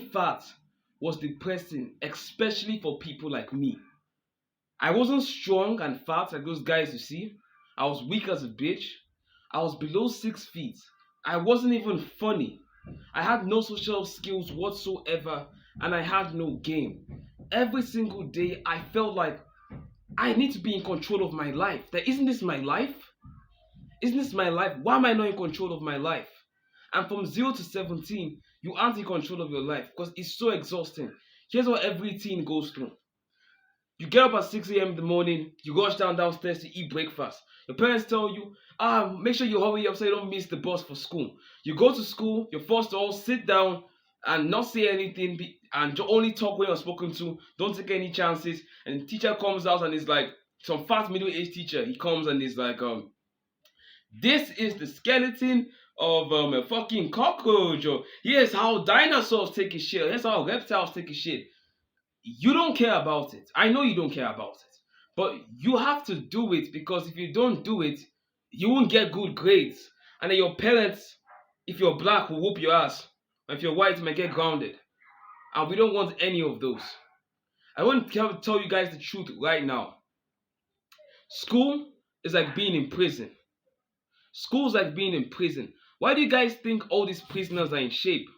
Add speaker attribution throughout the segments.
Speaker 1: being fat was depressing, especially for people like me. I wasn't strong and fat like those guys you see. I was weak as a bitch. I was below 6 feet. I wasn't even funny. I had no social skills whatsoever and I had no game. Every single day I felt like I need to be in control of my life. That isn't this my life? Isn't this my life? Why am I not in control of my life? And from 0 to 17, you aren't in control of your life because it's so exhausting. Here's what every teen goes through. You get up at 6 a.m. in the morning, you rush downstairs to eat breakfast. Your parents tell you, make sure you hurry up so you don't miss the bus for school. You go to school, you're forced to all sit down and not say anything and only talk when you're spoken to. Don't take any chances. And the teacher comes out and is like, some fat middle-aged teacher, he comes and is like, this is the skeleton of a fucking cockroach, or here's how dinosaurs take a shit, here's how reptiles take a shit. You don't care about it. I know you don't care about it. But you have to do it because if you don't do it, you won't get good grades. And then your parents, if you're black, will whoop your ass. And if you're white, you might get grounded. And we don't want any of those. I want to tell you guys the truth right now. School is like being in prison. School's like being in prison. Why do you guys think all these prisoners are in shape?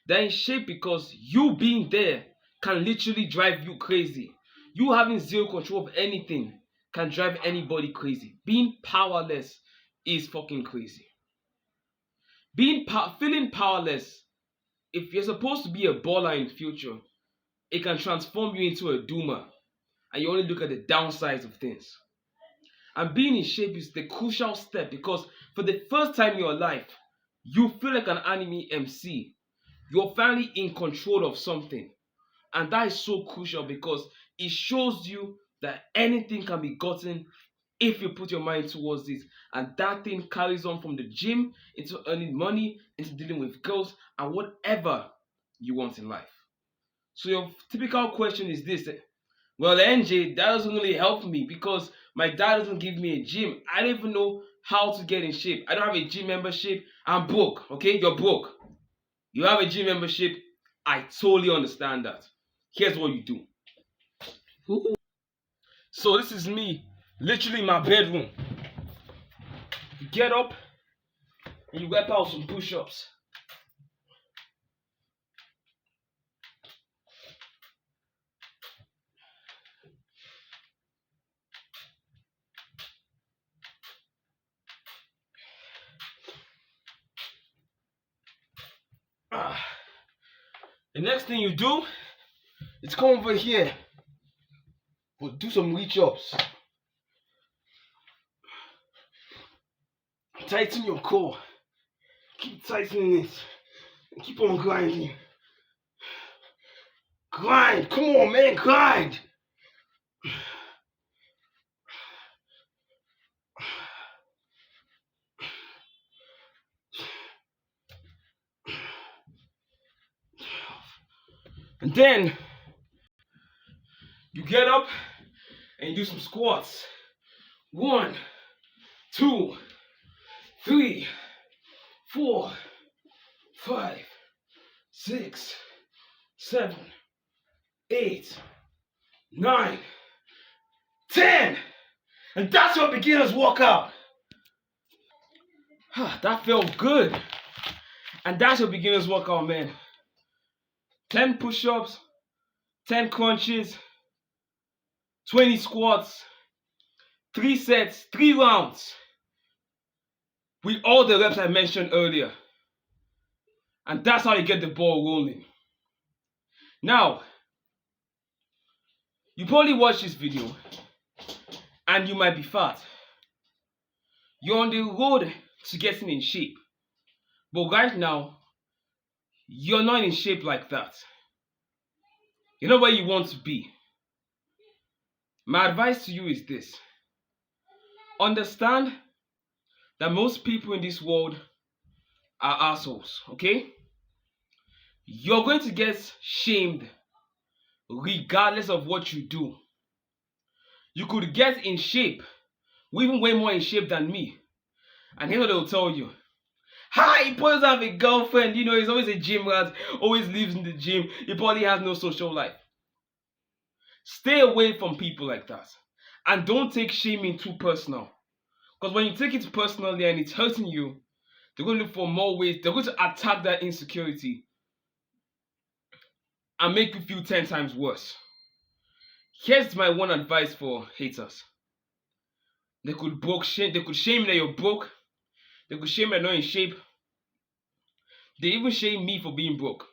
Speaker 1: They're in shape because you being there can literally drive you crazy. You having zero control of anything can drive anybody crazy. Being powerless is fucking crazy. Feeling powerless, if you're supposed to be a baller in the future, it can transform you into a doomer. And you only look at the downsides of things. And being in shape is the crucial step because for the first time in your life, you feel like an anime MC. You're finally in control of something. And that is so crucial because it shows you that anything can be gotten if you put your mind towards it. And that thing carries on from the gym into earning money, into dealing with girls, and whatever you want in life. So your typical question is this. Well, NJ, that doesn't really help me because my dad doesn't give me a gym. I don't even know how to get in shape. I don't have a gym membership. I'm broke, okay? You're broke. You have a gym membership. I totally understand that. Here's what you do. So this is me, literally in my bedroom. You get up and you rep out some push-ups. The next thing you do is come over here. We'll do some reach-ups. Tighten your core. Keep tightening it. And keep on grinding. Grind. Come on, man. Grind. And then you get up and you do some squats. 1, 2, 3, 4, 5, 6, 7, 8, 9, 10. And that's your beginner's workout. That felt good. And that's your beginner's workout, man. 10 push-ups, 10 crunches, 20 squats, 3 sets, 3 rounds. With all the reps I mentioned earlier. And that's how you get the ball rolling. Now, you probably watched this video and you might be fat. You're on the road to getting in shape. But right now, you're not in shape like that. You're not where you want to be. My advice to you is this. Understand that most people in this world are assholes, okay? You're going to get shamed regardless of what you do. You could get in shape, even way more in shape than me. And here's what they'll tell you. Hi, he probably doesn't have a girlfriend. He's always a gym rat, always lives in the gym. He probably has no social life. Stay away from people like that. And don't take shaming too personal. Because when you take it personally and it's hurting you, they're going to look for more ways. They're going to attack that insecurity and make you feel 10 times worse. Here's my one advice for haters. They could shame that you're broke. They could shame that you're not in shape. They even shame me for being broke.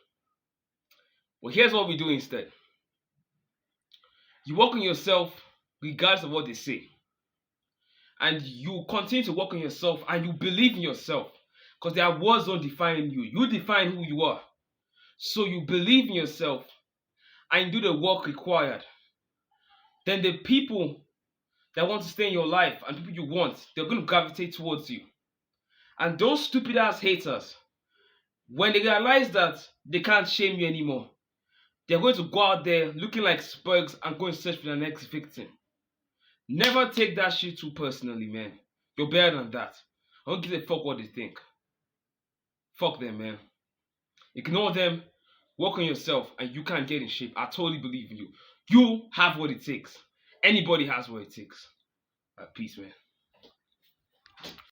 Speaker 1: Well, here's what we do instead. You work on yourself regardless of what they say. And you continue to work on yourself and you believe in yourself. Because their words don't define you. You define who you are. So you believe in yourself and do the work required. Then the people that want to stay in your life and people you want, they're going to gravitate towards you. And those stupid ass haters, when they realize that they can't shame you anymore, they're going to go out there looking like spugs and go and search for their next victim. Never take that shit too personally, man. You're better than that. I don't give a fuck what they think. Fuck them, man. Ignore them, work on yourself, and you can get in shape. I totally believe in you. You have what it takes. Anybody has what it takes. Peace, man.